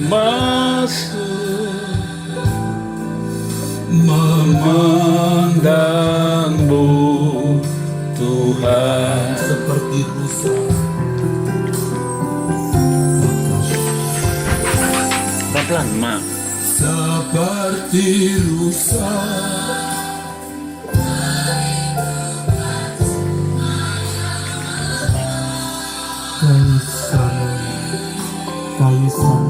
masuk memandangmu Tuhan, seperti rusa. pelan Mak. Seperti rusa Kaisan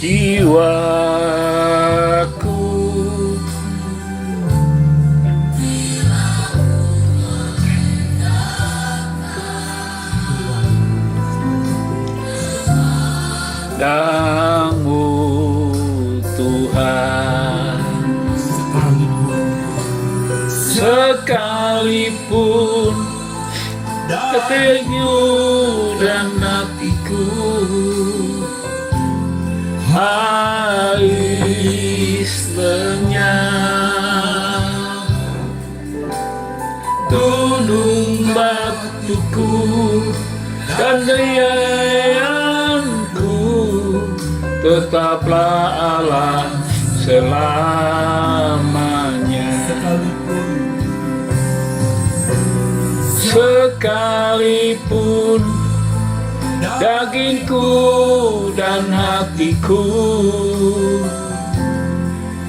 jiwaku padamu Tuhan, sekalipun hatiku dan hatiku habis lenyap, gunung batuku dan dayanku, tetaplah Allah selamanya. Sekalipun dagingku dan hatiku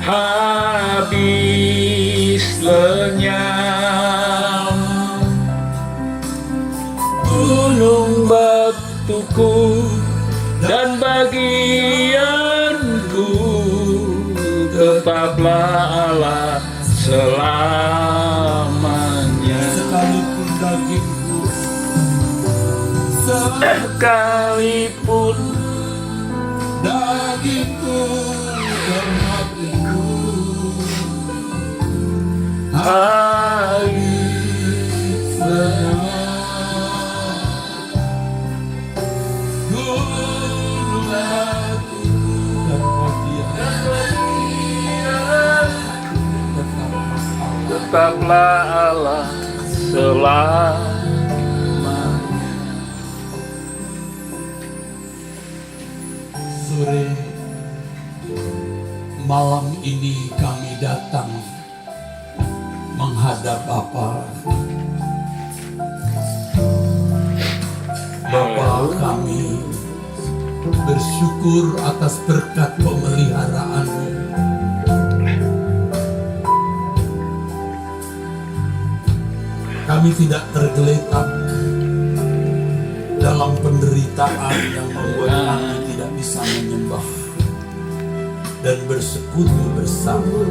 habis lenyap, gunung batuku dan bagianku, tetaplah Allah selamanya. sekalipun dagingku, Sekalipun dagingku dan hatiku habis gunung batuku dan bagianku, tetaplah Allah selamanya. Sore malam ini kami datang menghadap Bapa. Bapa, kami bersyukur atas berkat pemeliharaan-Mu. Kami tidak tergeletak dalam penderitaan yang membuat kami tidak bisa menyembah dan bersekutu bersama.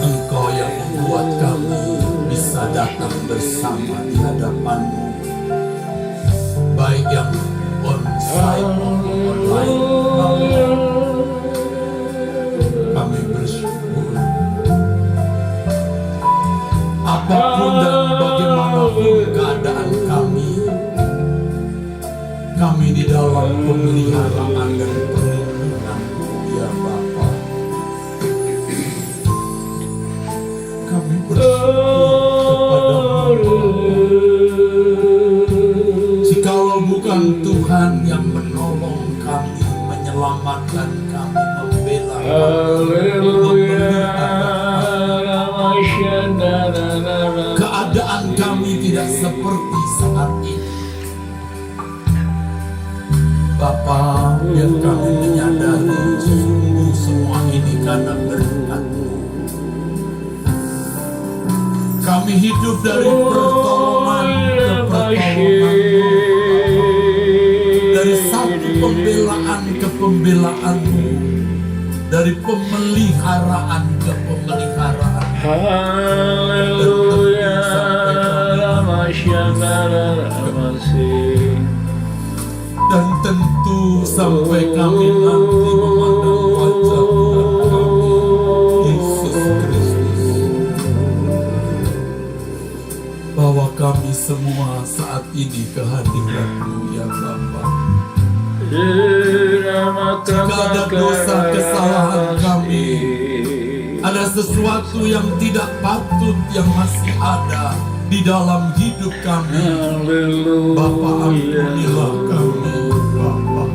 Engkau yang membuat kami bisa datang bersama di hadapan-Mu, baik yang on-site maupun online. Kami bersyukur. Apapun dan bagaimanapun keadaan kami di dalam pemeliharaan dan perlindungan-Mu, ya Bapa. Kami bersyukur kepada-Mu. Jikalau bukan Tuhan yang menolong kami, menyelamatkan kami, membela kami, keadaan kami tidak seperti saat ini. Bapa, biar kami menyadari sungguh semua ini karena berkat-Mu. Kami hidup dari pertolongan ke pertolongan, dari satu pembelaan ke pembelaan-Mu, dari pemeliharaan ke pemeliharaan. Haleluya, dan tentu sampai kami nanti ini ke hadirat-Mu ya Bapa. Jika ada dosa kesalahan kami, ada sesuatu yang tidak patut yang masih ada di dalam hidup kami, Bapa, ampunilah kami, Bapa.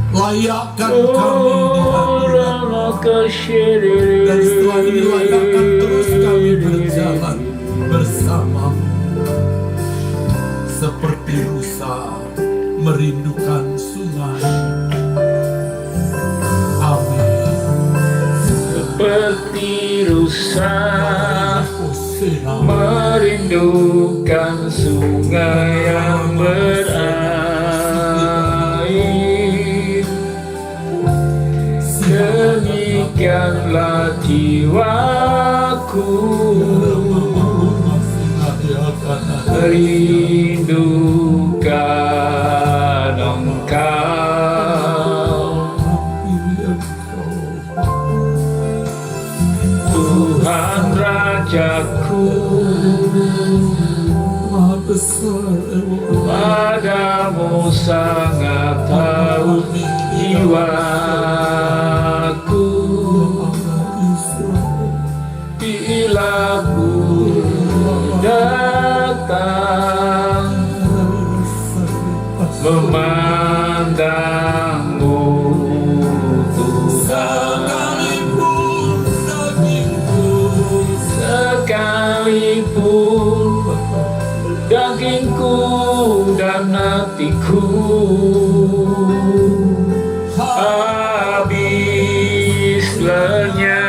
Layakkan kami di hadirat-Mu. Dan setelah ini layakkan terus kami berjalan bersama-Mu, seperti rusa merindukan sungai. Amin. Seperti rusa merindukan sungai yang berair, demikianlah jiwaku merindukan Engkau, Tuhan Rajaku. Padamu sangat tahu jiwaku, bila ku datang memandangmu Tuhan, sekalipun dagingku dan hatiku habis lenyap,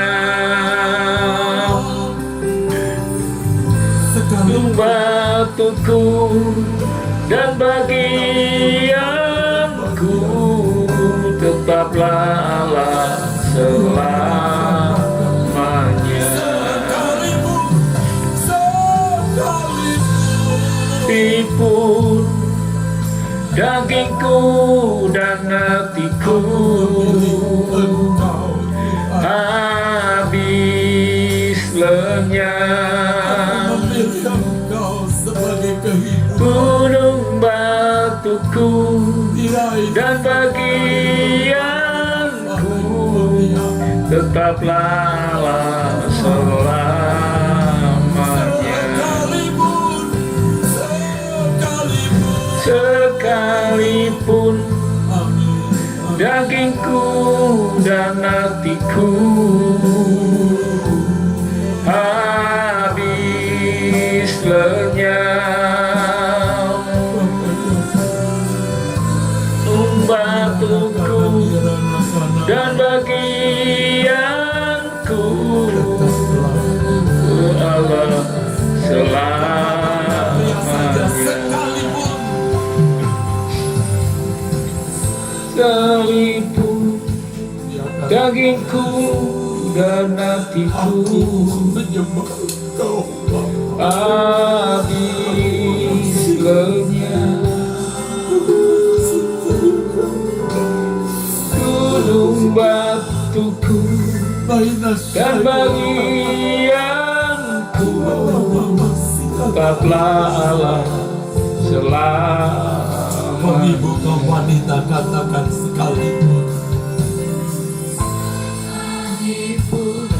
batuku dan bagianku tetaplah Allah selamanya. Sekalipun dagingku dan hatiku habis lenyap, gunung batuku dan bagianku tetaplah Allah selamanya. Sekalipun dagingku dan hatiku habis lenyap, batuku dan bagianku Allah selamanya. Sekalipun dagingku dan hatiku habis lenyap, gunung batuku dan bagianku tetaplah Allah selamanya. Ibu kaum wanita katakan sekalipun.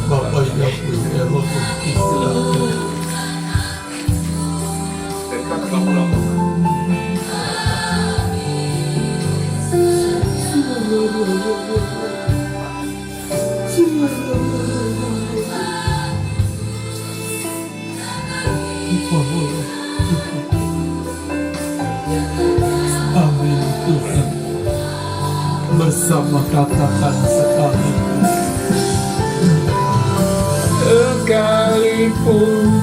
Bapak yang punya roh Islam. Amin Tuhan. Bersama katakan sekalipun. Sekalipun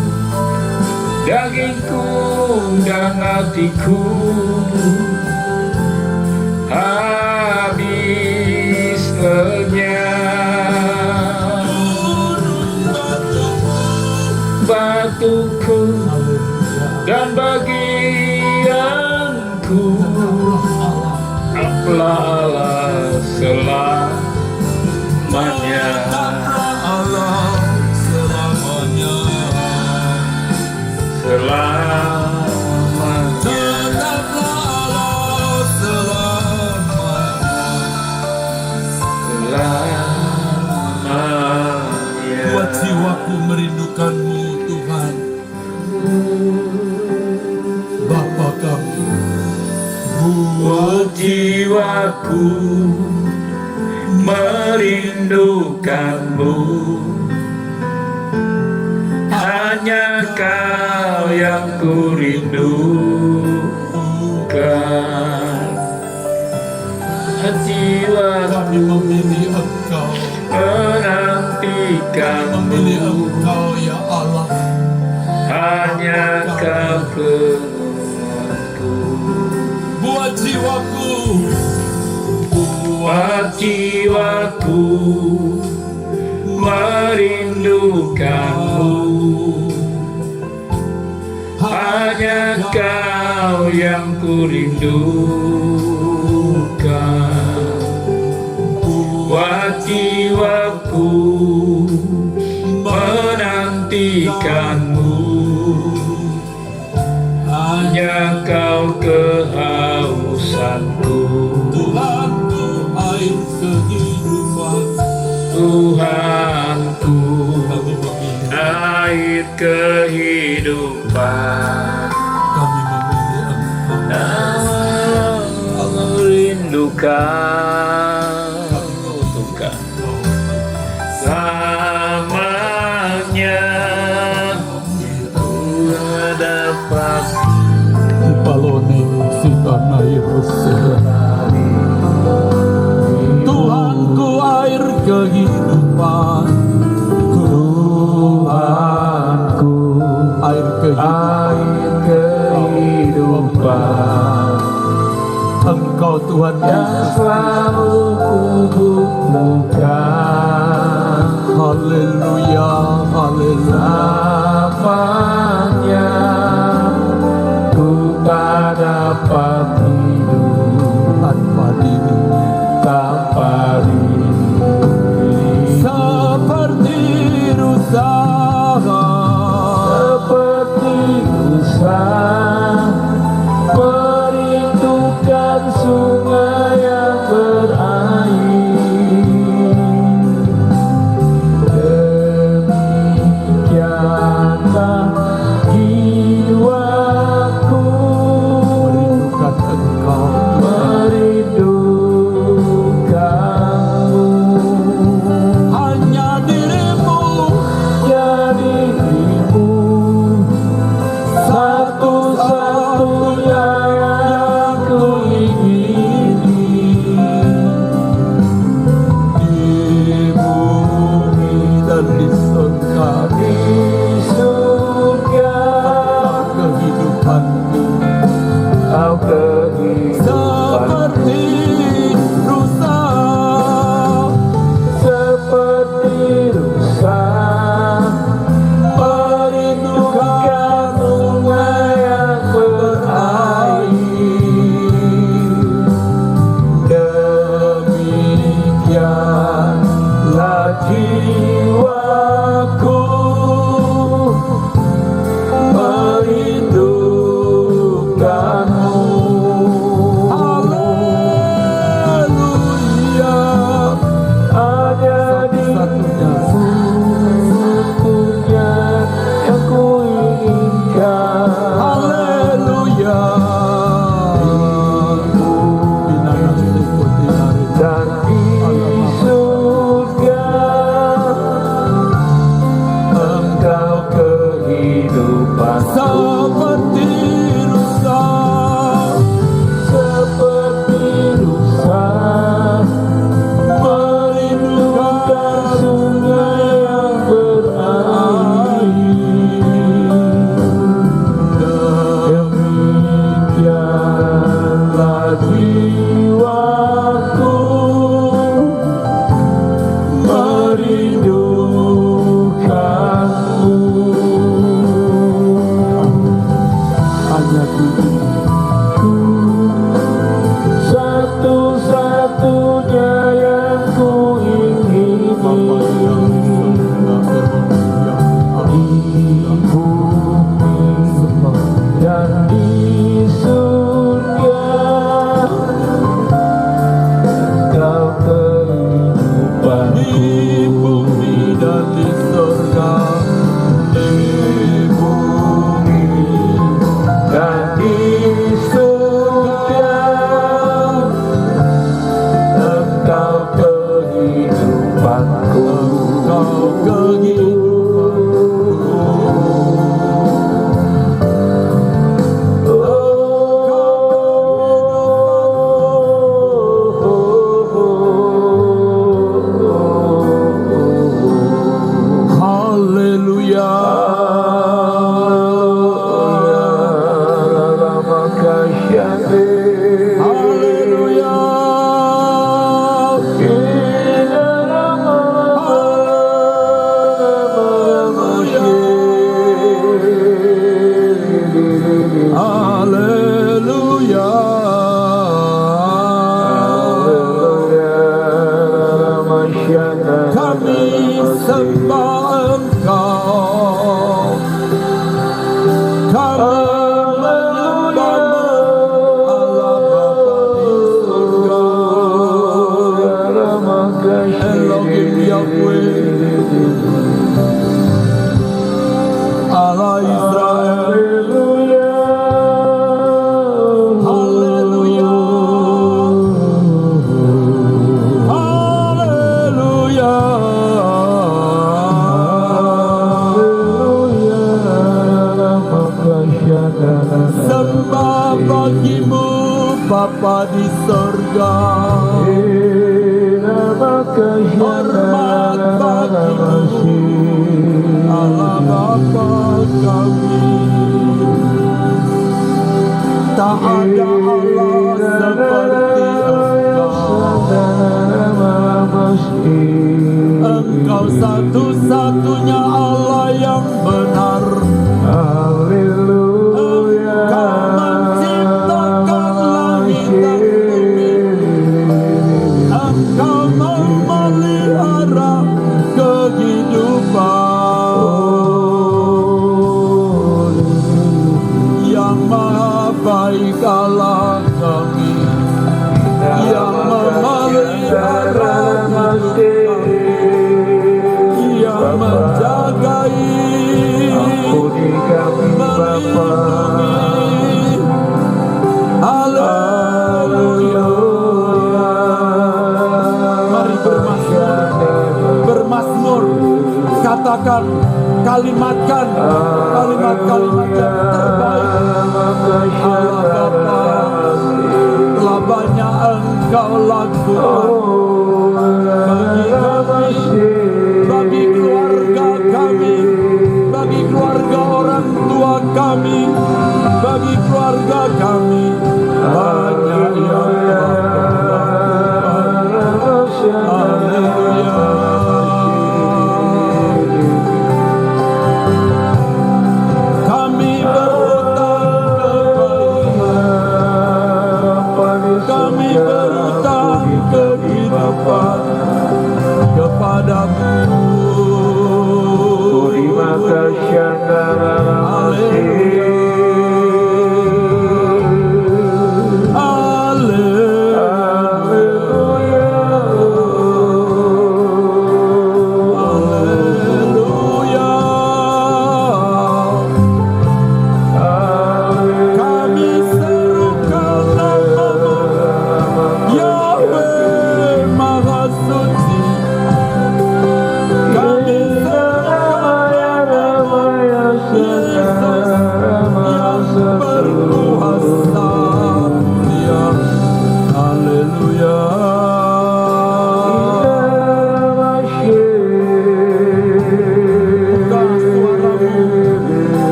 dagingku dan hatiku habis lenyap, batuku dan bagianku Allah selamanya. Selamanya. merindukanmu. Hanya Kau yang ku rindukan. Jiwa Kami memilih Engkau, menantikanmu. memilih Engkau ya Allah. Hanya Kau keluarku. Buat jiwaku, Buat jiwaku merindukanmu. Hanya Kau yang ku rindukan. Buat jiwaku menantikanmu. Hanya Kau kehausanku. Tuhanku air kehidupan. Tuhanku Kami memilih, air kehidupan. kami memilih Engkau. Merindukan Tuhan selamanya. Ku dapat Palone sitana Tuhanku air kehidupan. Tuhanku Air kehidupan. Engkau Tuhan Yang Yesus. selalu ku butuhkan. Haleluya, haleluya. Selamanya ku tak dapat hidup Tanpa diri, tanpa diri. seperti rusa, Seperti rusa merindukan sungai yang berair. Demikian kehidupanku. Engkau Haleluya. Haleluya. Haleluya. Kami sembah Engkau, kami menyembah-Mu, Allah Bapa di surga, Elohim Yahweh, Allah Israel. Haleluya. Haleluya. Sembah bagi-Mu Bapa di surga, hormat bagi-Mu Allah Bapa kami. Tak ada Allah seperti Engkau. Engkau satu-satunya Allah yang benar. Engkau menciptakan langit dan bumi. Engkau memelihara kehidupan. Yang Maha Baik Allah kami, yang memelihara kehidupan, yang menjagai, Ampuni kami Bapa. Haleluya. Mari bermasmur, katakan, kalimatkan kalimat-kalimat yang terbaik. Allah Bapa, telah banyak Engkau lakukan bagi kami, bagi keluarga kami, bagi keluarga orang tua kami, bagi keluarga kami. Banyak yang Engkau lakukan. Haleluya. Kami berhutang kehidupan kepadamu. Terima kasih. Haleluya. Haleluya. Kami serukan nama-Mu, Yahweh Maha Suci. Kami serukan nama Yesus yang berkuasa. Ya, haleluya.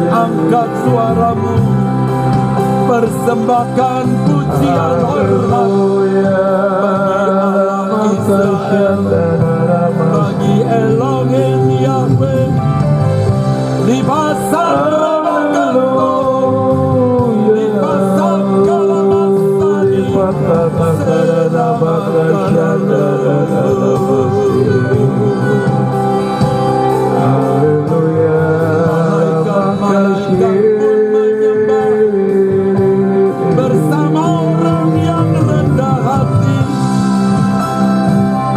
Angkat suaramu, persembahkan pujian hormat bagi Allah Israel, bagi Elohim Yahweh. Libasan ramaganto, libasan kalamasani, malaikat-malaikat pun menyembah bersama orang yang rendah hati,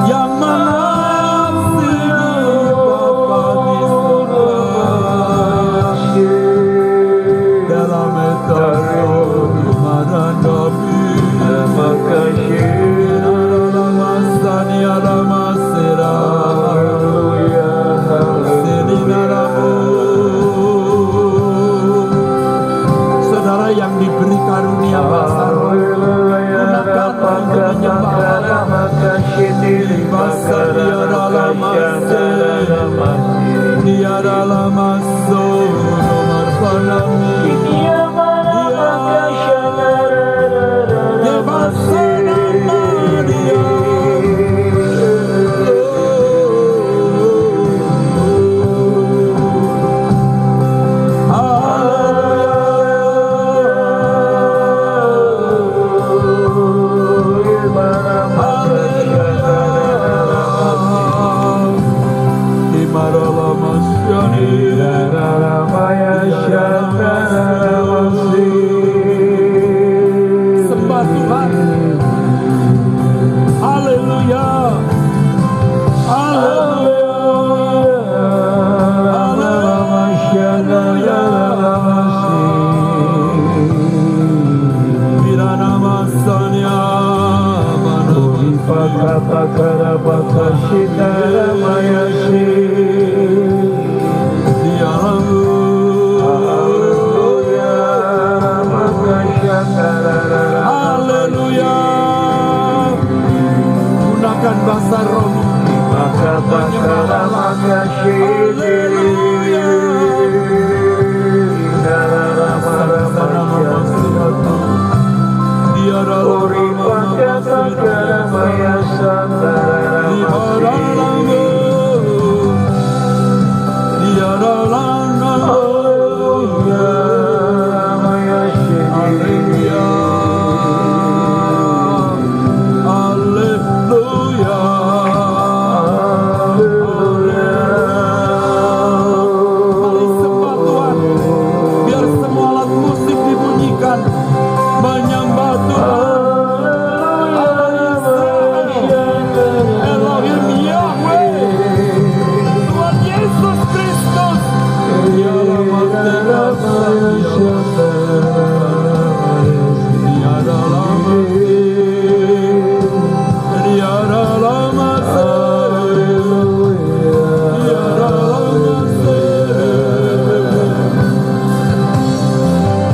yang mengasihi Bapa di surga. Dalam eternal Maranatha, terima kasih. Sembah Tuhan. Haleluya. Haleluya. Gunakan bahasa rohmu.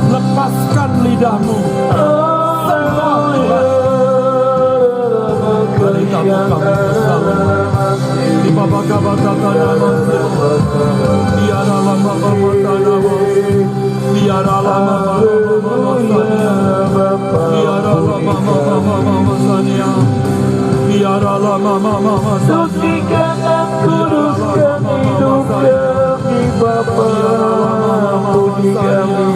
Lepaskan lidahmu. Sembah Tuhan. Sucikan dan kuduskan hidup kami Bapa, ampuni kami.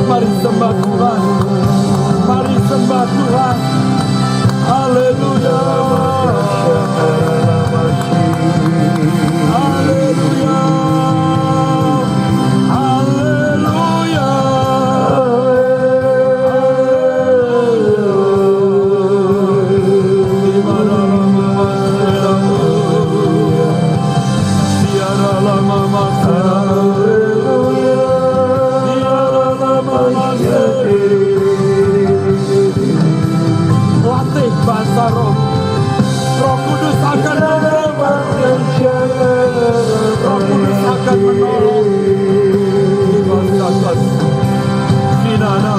Mari sembah Tuhan. Mari sembah Tuhan. Haleluya. Haleluya. Haleluya. Di mana lama tiada lama latih bahasa roh. Roh Kudus akan menolong. Roh Kudus akan menolong. Dibacakan. Di nama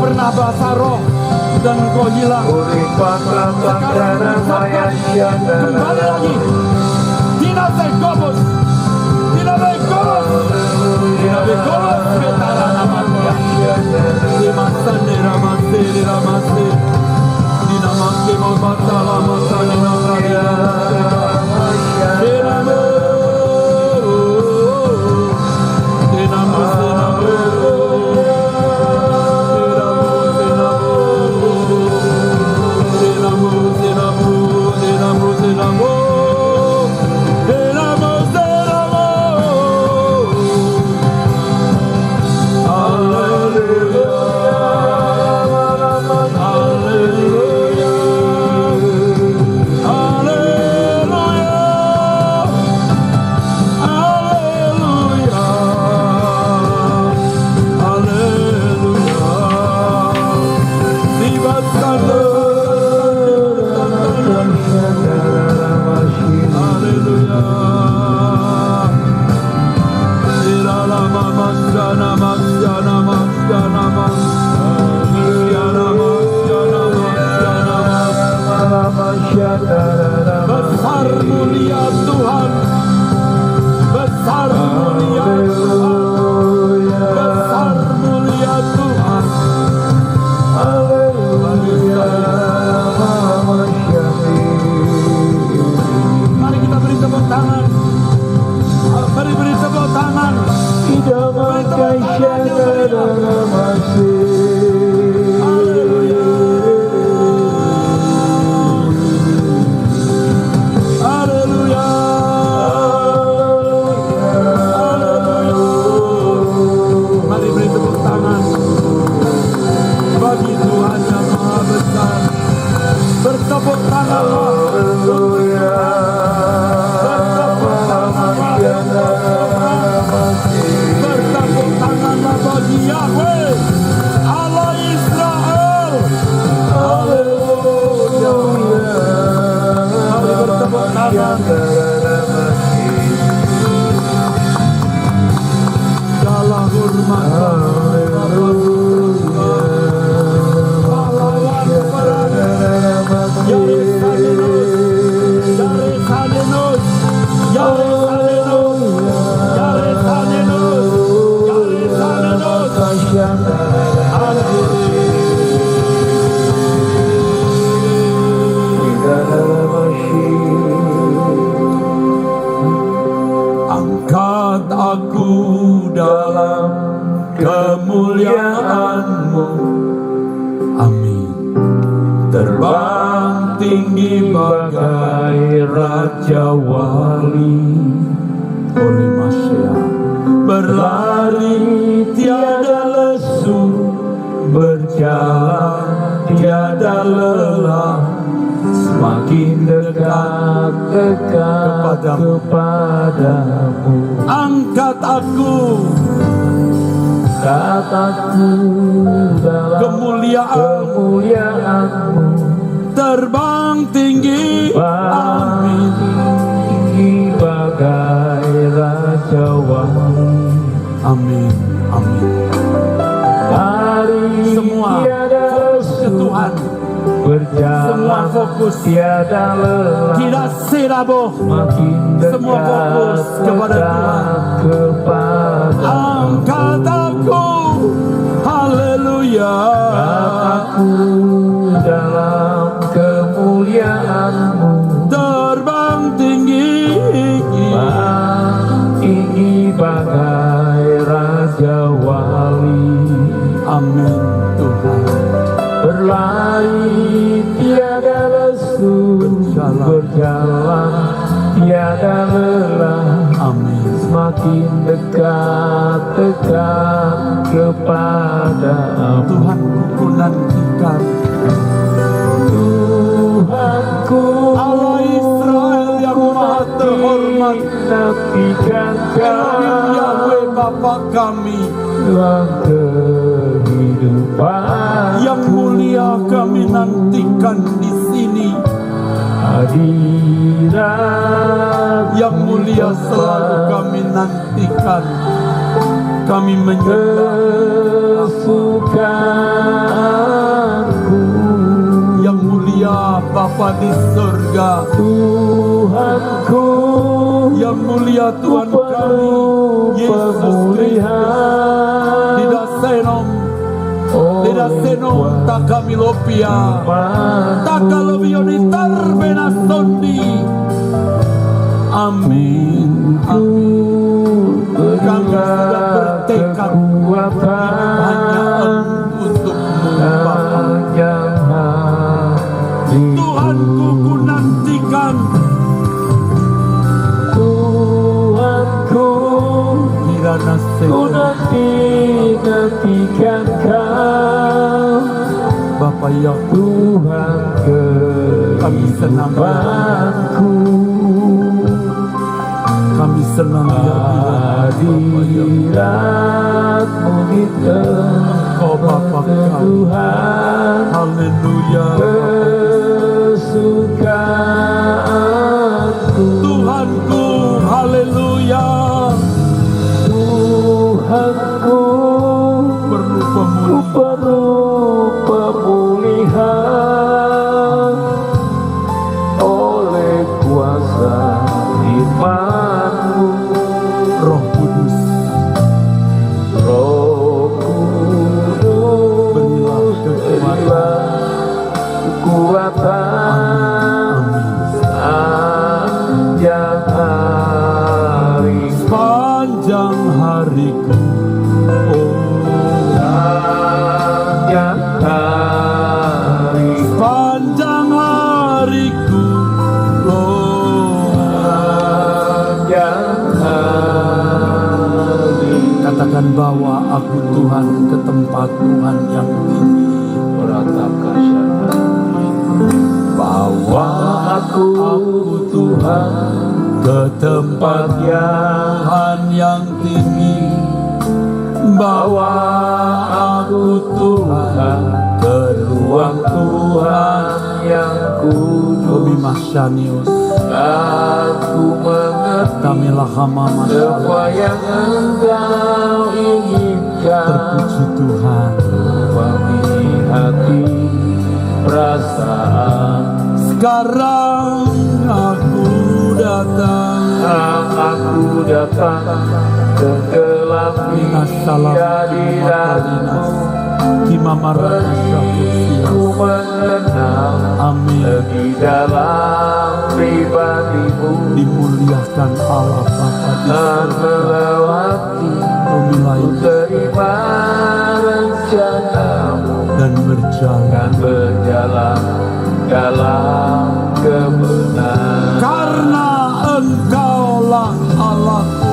pernah basah roh dan engkau hilang. Sekarang kembali lagi. Tina Begobos, Tina Begobos, Tina Begobos, Betara namanya. Dimasane ramase, ramase. Tina Mangke Mobatala Masane Namanya. Dinamo, Dinamo, besar mulia Tuhan, besar mulia Tuhan, besar mulia Tuhan. Mari kita beri tepuk tangan. Mari beri tepuk tangan. Beri tepuk tangan. Bertepuk tangan, bertepuk tanganlah bagi Yahweh Allah Israel. Haleluya. Mari bertepuk tangan. Dalam hormat angkat aku dalam kemuliaan-Mu. Amin. Terbang tinggi bagai Raja Wali. Oleh Masya, berlari tiada lesu, berjalan tiada lelah, semakin dekat kepadamu. Angkat aku dalam kemuliaan-Mu. Terbang tinggi, amin, tinggi bagai Raja Wali. amin, amin. Hari Semua fokus ke Tuhan. berjalan, Semua fokus. tiada lelah, Tidak serabuh. makin dekat Semua fokus kepada Tuhan. Angkat aku, haleluya. Aku dalam kemuliaan-Mu. Terbang tinggi, tinggi bagai Raja Wali. amin Tuhan. Berlari tiada lesu, berjalan tiada lelah, Amin. semakin dekat kepadamu. Tuhanku ku nantikan, Tuhanku Allah Israel yang maha terhormat, nantikan Elohim Yahweh Bapa kami, dalam kehidupan yang mulia kami nantikan di sini. Hadirat Yang mulia selalu kami nantikan. Kami menyembah kesukaan Bapa di surga, Tuhanku, yang mulia Tuhan kami, Yesus Kristus, tidak senom tak kami lopia, tak kalau bionitar benasondi. Amin. Kami sudah bertekad hanya untukmu Bapa. Tuhanku, ku nantikan. Tuhanku, Kirana ku nantikan Kau, Bapa yang Tuhan kami senang kehidupanku. kami senang Hadiratmu di Engkau Bapa kami. Tuhan, Haleluya. kesukaanku. Tuhanku, haleluya. Tuhanku, Perlu ku pemulihan. perlu pemulihan oleh kuasa iman-Mu, Roh Kudus, Roh Kudus, berilah kekuatan sepanjang hari. sepanjang hariku. Sepanjang hari. Sepanjang hariku. Sepanjang hari. Katakan bahwa aku Tuhan ke tempat Tuhan yang tinggi. Beratapkan syarab. Bawa aku Tuhan Ke tempat Tuhan yang tinggi. bawa aku Tuhan ke ruang Tuhan yang kudus. Obi Masyanius, Aku mengerti Tamilah Hama apa Masyallah. yang Engkau inginkan. Terpuji Tuhan. Wangi hati perasaan. Sekarang aku datang. Aku datang ke dalam hadirat-Mu. Ku mengenal Amin. di dalam pribadi-Mu. Dimuliakan Allah Bapa di Dan surga. melewati Memilai terima rencana-Mu dan berjalan. dan berjalan dalam kebenaran. Karena Engkaulah Allahku.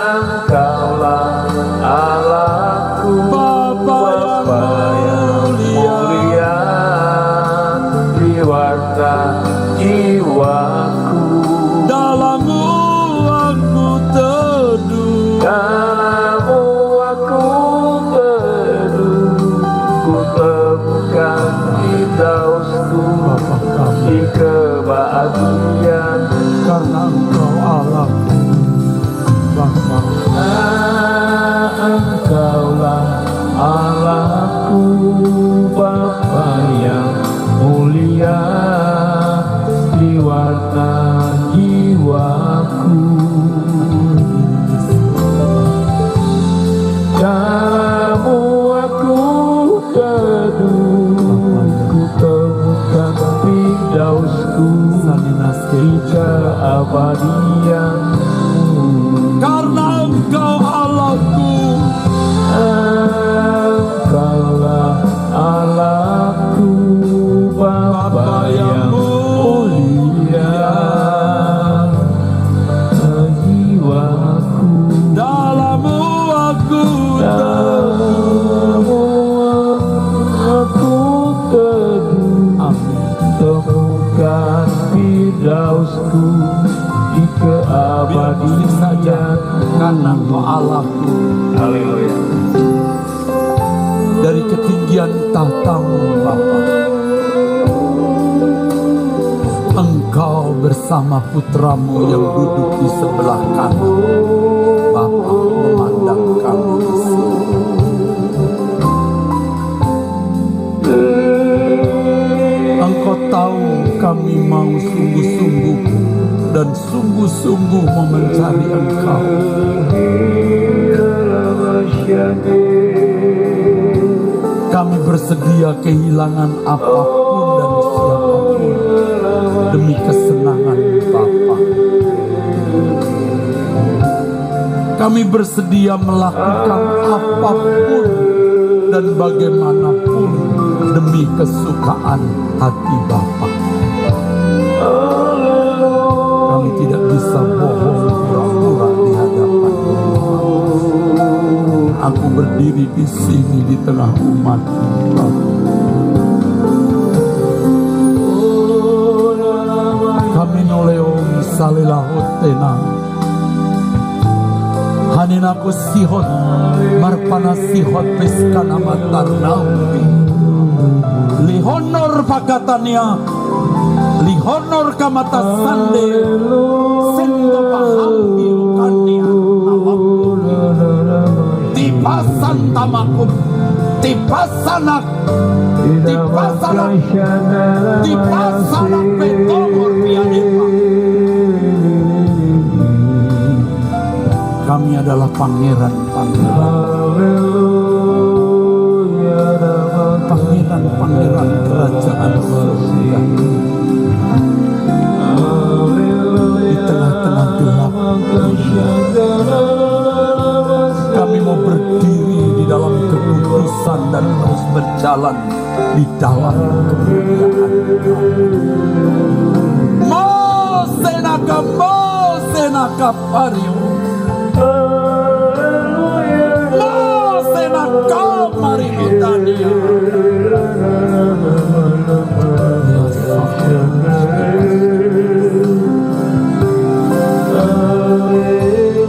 Engkaulah Allahku, Bapa yang mulia. Jiwata jiwaku. Dalam-Mu aku teduh. Dalam-Mu aku teduh. Ku temukan hidupku Bapa kami, di kebahagiaan. karena Engkau Allahku. Bapa, Engkaulah Allahku, Bapa yang mulia, jiwata jiwaku. Dalam-Mu aku teduh, ku temukan firdausku di keabadian. karena Engkau Allahku. Engkaulah Allahku, Bapa yang mulia, jiwaku. Dalam-Mu aku Dalam-Mu aku teduh. Amin. Temukan firdausku di keabadian. Karena Engkau Allahku. Haleluya. Dari ketinggian tahta-Mu Bapa, Engkau bersama putra-Mu yang duduk di sebelah kanan. Bapa memandang kami di sini. Kami bersedia kehilangan apapun dan siapapun demi kesenangan Bapa. Kami bersedia melakukan apapun dan bagaimanapun demi kesukaan hati Bapa. Kami tidak bisa bohong pura-pura di hadapan Bapa. Aku berdiri di sini di tengah umat Bapa. Kami noleo misalela hotena. Haninaku sihot marpana sihot peskana matarnauti. Lihonor pakatania, lihonor kamata sande, sendo pahambi ukania nawaku. Tipasan tamakum, tipasanak, tipasanak petomor pianepa. Kami adalah pangeran-pangeran kerajaan surga. Di tengah-tengah gelap dunia, kami mau berdiri di dalam kekudusan dan terus berjalan di dalam kemuliaan. Mosenaka pario.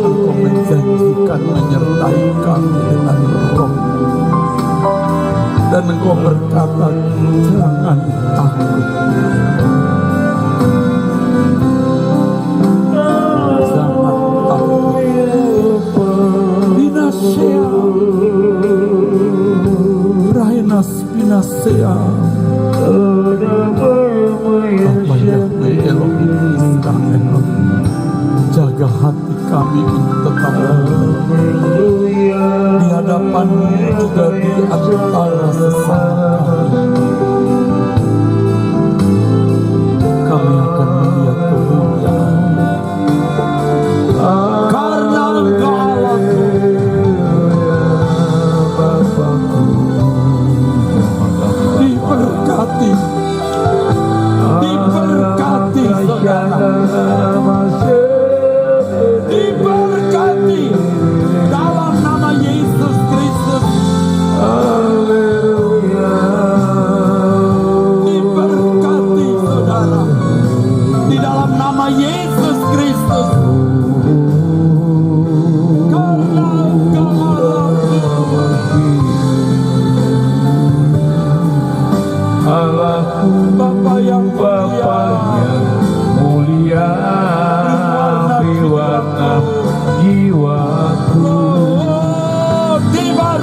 Engkau menjanjikan menyertai kami dengan roh, dan Engkau berkata jangan takut. Jangan takut. Binasya Rainas binasya. Apa yang Elohim Israel, jaga hati kami untuk tetap di hadapan-Mu, juga di antara sesama kami akan melihat kemuliaan karena Engkau Allahku. Diberkati saudara, diberkati dalam nama Yesus Kristus. Diberkati saudara di dalam nama Yesus Kristus. Karena Engkau Allahku, Bapa yang mulia, berwarna jiwaku. Tibar,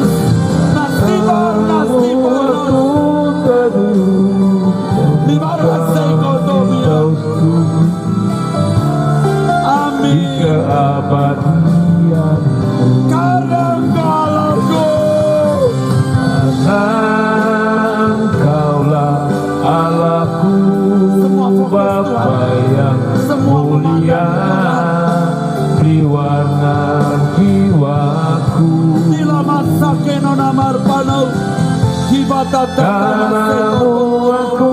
amin. Di keabadian, karena Engkau Engkaulah Allahku, Bapa yang mulia, berwarna jiwaku. Karena-Mu aku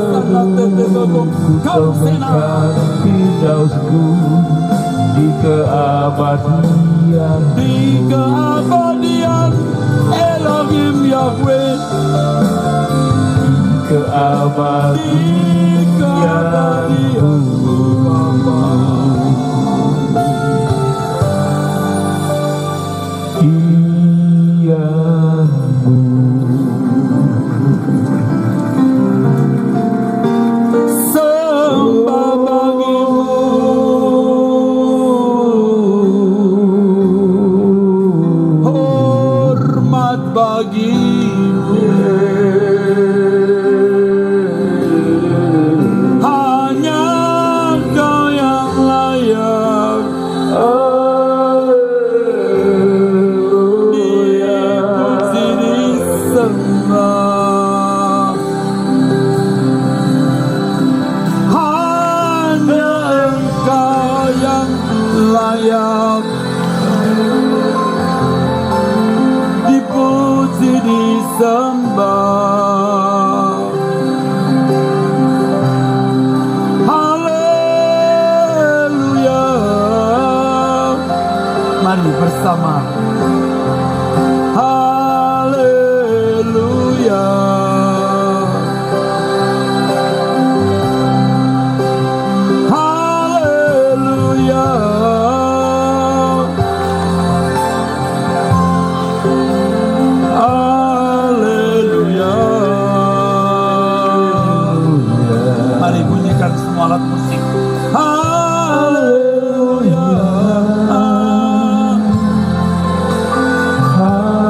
temukan Firdausku di keabadian. Di keabadian Elohim Yahweh, di keabadian sembah bagimu, hormat bagimu. Hanya Engkau yang layak disembah. Haleluya. Mari bersama. Haleluya. Haleluya. Haleluya. Mari bunyikan semua alat musik. Haleluya.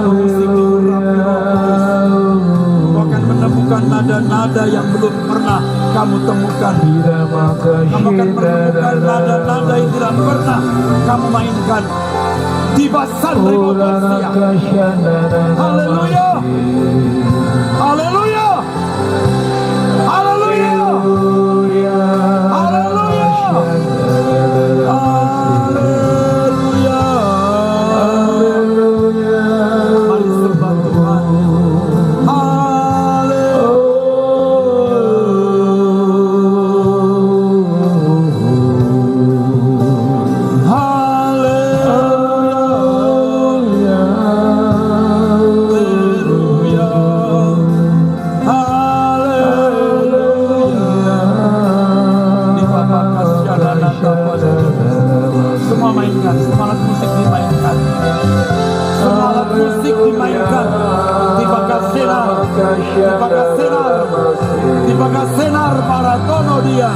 Musik diurapi Kau akan menemukan nada-nada yang belum pernah kamu temukan. Kamu akan menemukan nada-nada yang tidak pernah kamu mainkan di Basan Rimau Persia. Haleluya. Haleluya. Haleluya. Haleluya. Haleluya. Mari sembah Tuhan. Semua mainkan, semua alat musik dimainkan. Semua alat musik dimainkan. Dibakar senar, dibakar senar, dibakar senar para tono dia.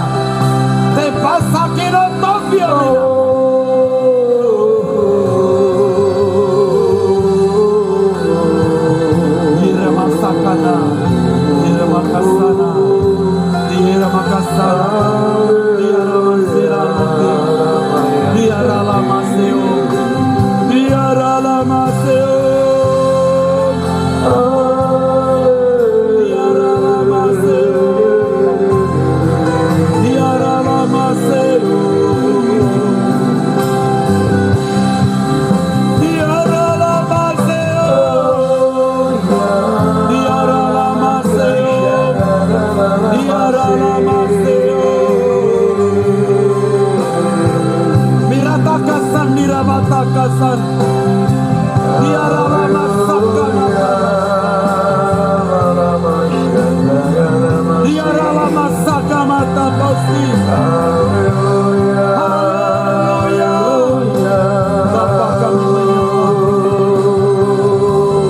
Te pasa que no topia. Direma sakana, direma kasana, direma kasana, direma sirante. Biara lama seo, biara lama seo, biara lama seo, biara lama seo, biara lama seo, biara lama seo, biara lama seo. Miratakasan diramatakasan diaralamasakana diaralamasaka posti. Haleluya. Bapa kami menyembah,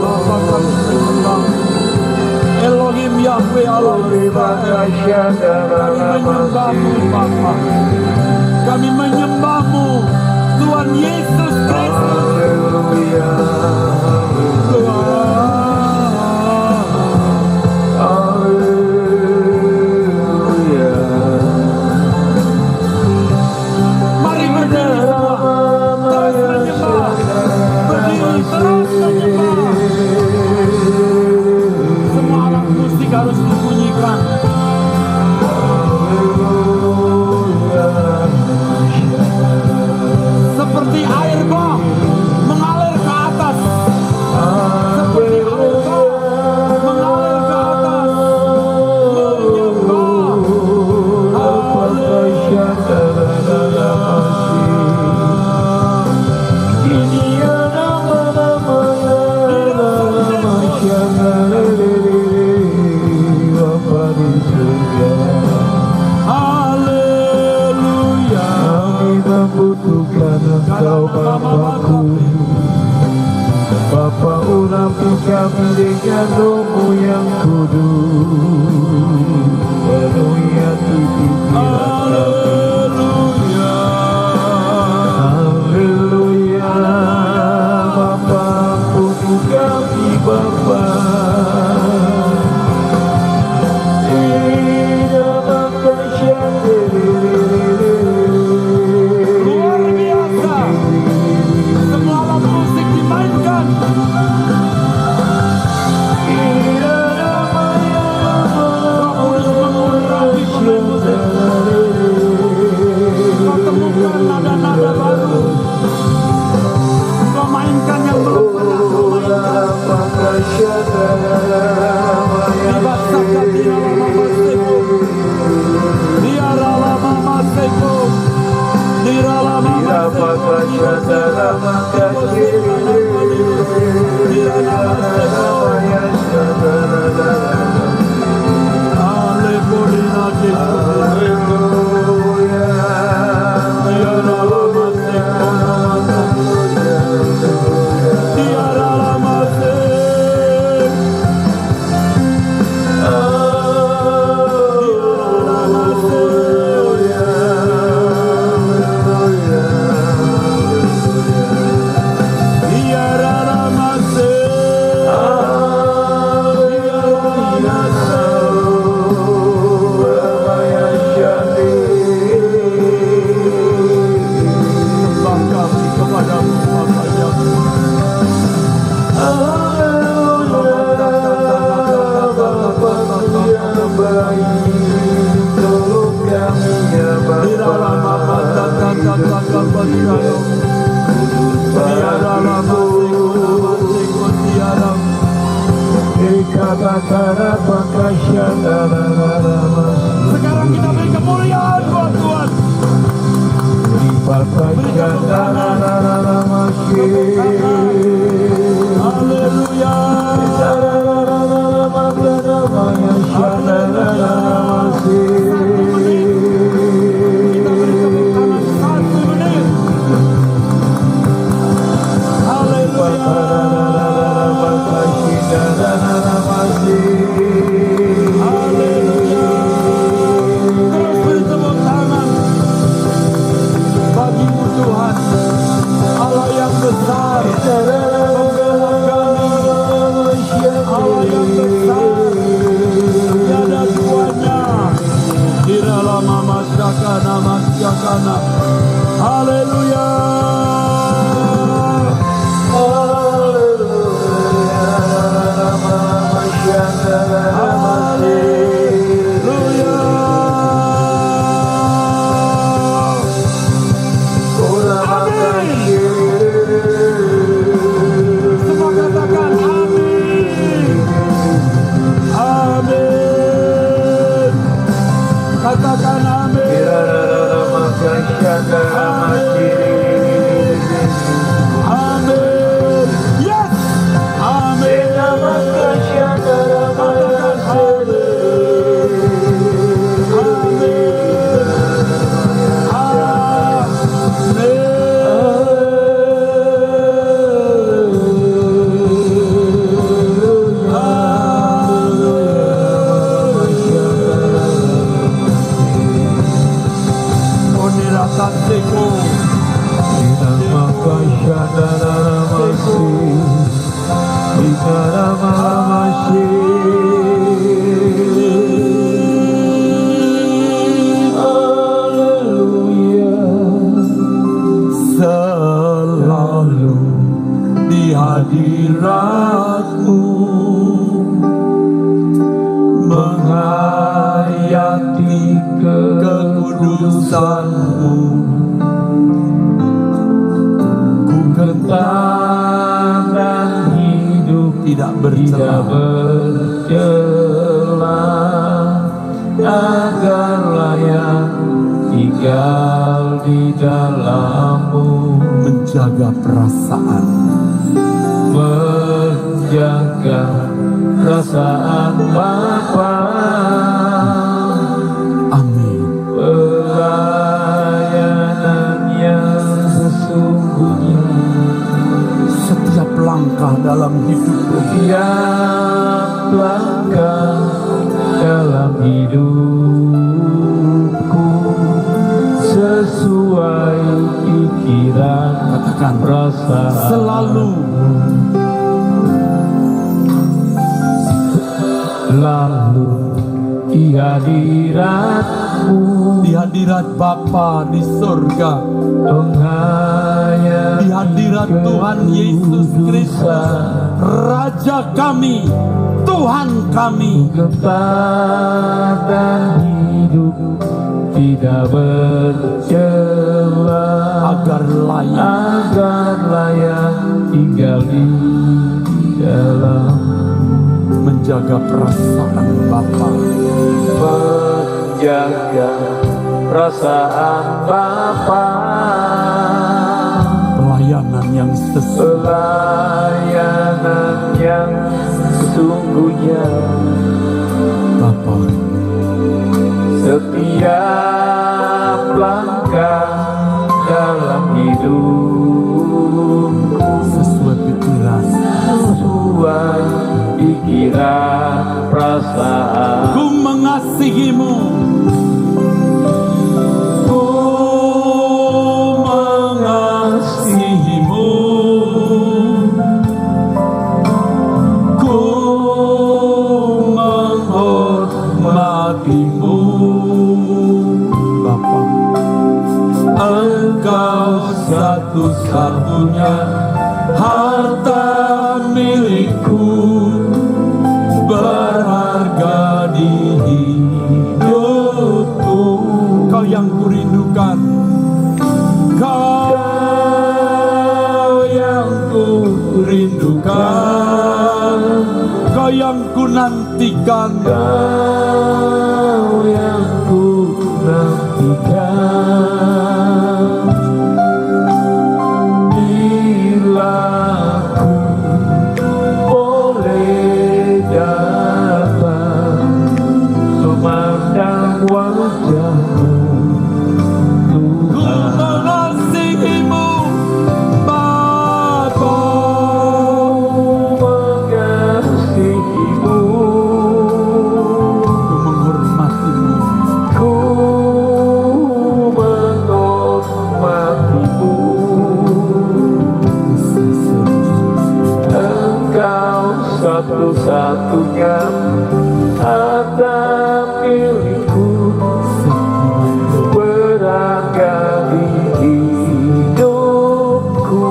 Bapa kami menyembah. Elohim Yahweh Allah Israel, kami menyembahmu Bapa. Kami menyembahmu Tuhan Yesus Kristus. Mari berdiri semua, terus menyembah. Berdiri terus menyembah. Semua alat musik harus dibunyikan. Seperti air bah mengalir ke atas, seperti air bah mengalir ke atas, menyembah. Haleluya. Ini haleluya. Kami membutuhkan Engkau Bapa-Ku. Bapa, urapi kami dengan Roh-Mu yang kudus. Penuhi hati pikiran kami. Haleluya. Bapa, ampuni kami Bapa. Luar biasa. Semua alat musik dimainkan. Roh Kudus mengurapi pemain musik. Sekarang kita beri kemuliaan buat Tuhan. Haleluya. Terus beri tepuk tangan bagimu Tuhan, Allah yang besar, Allah yang besar, tiada duanya. Di dalam masyakana. Haleluya. Semua katakan amin. Amin. Katakan amin. Amin. Yes. Amin. Katakan selalu di hadirat-Mu, menghayati kekudusan-Mu. Ku gentar dan hidup tidak bercela, agar layak tinggal di dalam-Mu. Menjaga perasaan, menjaga perasaan Bapa. Amin. Pelayanan yang sesungguhnya, setiap langkah dalam hidupku, setiap langkah dalam hidupku, sesuai pikiran, katakan perasaan, selalu di hadirat-Mu, di hadirat Bapa di surga, di hadirat Tuhan Yesus Kristus, Raja kami, Tuhan kami. Gentar dan hidup tidak bercela, agar layak tinggal di dalam. Menjaga perasaan Bapa, menjaga perasaan Bapa. Pelayanan yang sesungguhnya Bapa. Setiap langkah dalam hidup, sesuai pikiran, perasaan. Ku mengasihi-Mu, ku mengasihi-Mu, ku menghormati-Mu. Bapa, Engkau satu-satunya harta milikku, berharga di hidupku. Kau yang kurindukan, Kau yang kurindukan, Kau Engkau yang ku nantikan, Kau yang ku nantikan. Bila ku boleh datang memandang wajah-Mu, ku Tuhan. mengasihimu Bapa. Mengasihimu, Ku menghormatimu, ku menghormatimu. Engkau satu-satunya harta milikku, berangkali hidupku.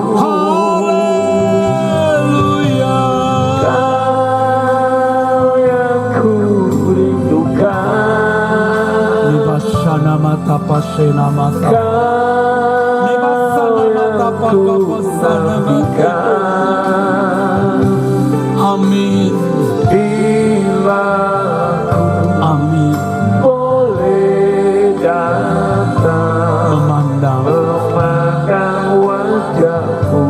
haleluya. Kau yang ku rindukan, Libasana mata pasena mata, kau yang ku nantikan. amin, Bila ku amin. boleh datang Memandang, memandang wajah-Mu,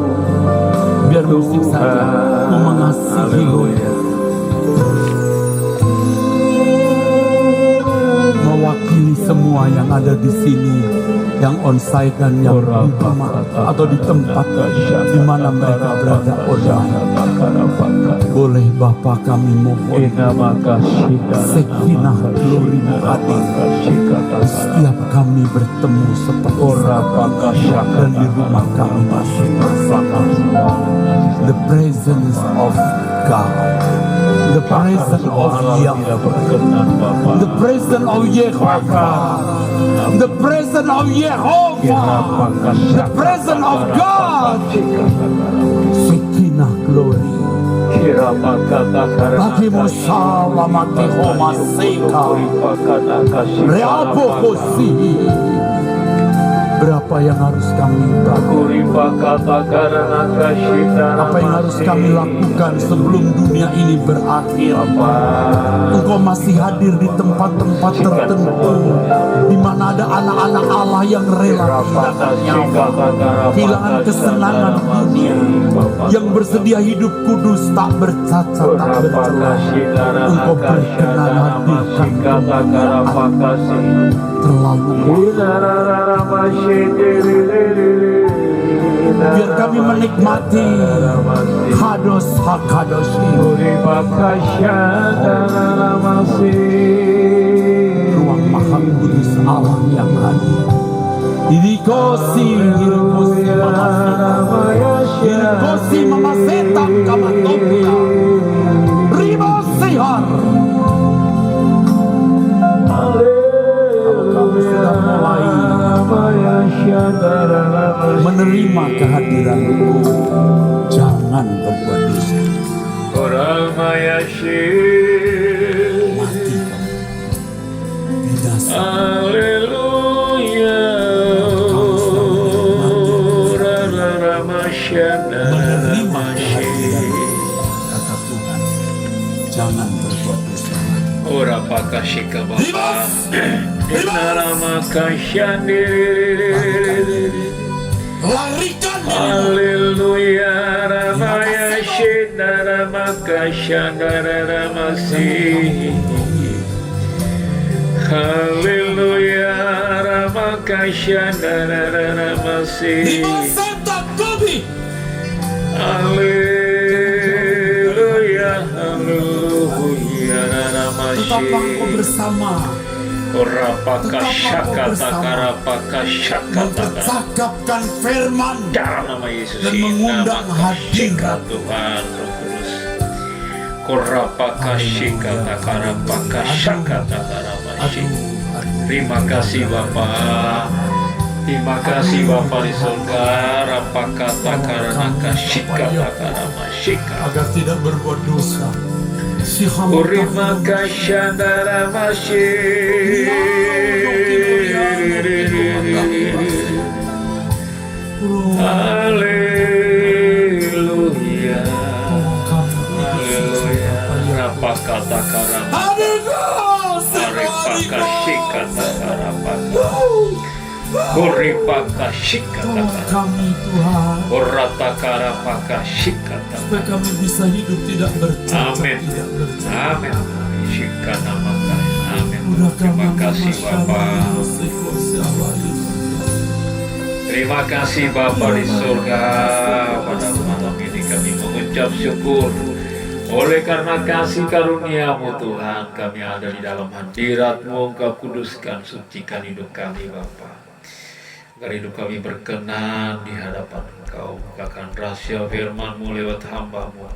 biar musik saja. Ku mengasihimu, mewakili semua yang ada di sini, yang onsite dan yang di rumah atau di tempat di mana mereka berada online. Boleh Bapa kami mohon Sekinah glory-Mu hadir. Setiap kami bertemu seperti dan di rumah kami masing-masing. The presence of God, the presence of Yahweh, the presence of Yehovah, the presence of Yehovah, the presence of God. Sekinah glory. Bagimu salamati homasika Reapo kosi. Berapa yang harus kami apa yang harus kami lakukan sebelum dunia ini berakhir? Engkau masih hadir di tempat-tempat tertentu di mana ada anak-anak Allah yang rela kehilangan nyawa, kehilangan kesenangan dunia, yang bersedia hidup kudus, tak bercacat, tak bercela. Engkau berkenan hadirkan kemuliaan terlalu mahal. Biar kami menikmati Kados Hakadoshi, ruang maha kudus Allah yang hadir. Irikosi mamaseta kamatopia Rimosihar. Kalau kamu sudah mulai menerima kehadiran-Mu, jangan berbuat dosa. Mati di dasar. Menerima kehadiran-Mu, kata Tuhan, jangan berbuat dosa. Ora pakashika baba. Larikan Haleluya ramaya shindara makashandara ramasi. Haleluya ramakashandara ramasi. Santa Kobi. Haleluya haleluya ramasi. Tetaplah Engkau bersama, mempercakapkan firman dalam nama Yesus dan mengundang hadirat Tuhan Roh Kudus. Korapakashikatakarapakarapakashakatakarapashi. Terima kasih Bapa. Terima kasih Bapa di surga. Rapakatakaranakashikatakaramasika. agar tidak berbuat dosa. Si hamba Urima kashandara masih. Haleluya. Haleluya. Ripakata karama. Hadirnya Ripaka shikata karapata. Kuripaka shikata tolong karapata. kami Tuhan, Kurata karapaka shikata. supaya kami bisa hidup tidak bercacat, Amin. tidak bercacat. Amin. Shikana makanya. Amin. Udah Terima kasih Bapak. Bapak. Terima kasih Bapa di surga. Pada malam ini kami mengucap syukur oleh karena kasih karunia-Mu Tuhan, kami ada di dalam hadirat-Mu. Engkau kuduskan, sucikan hidup kami Bapa, agar hidup kami berkenan di hadapan Engkau. Bukakan rahasia firman-Mu lewat hamba-Mu.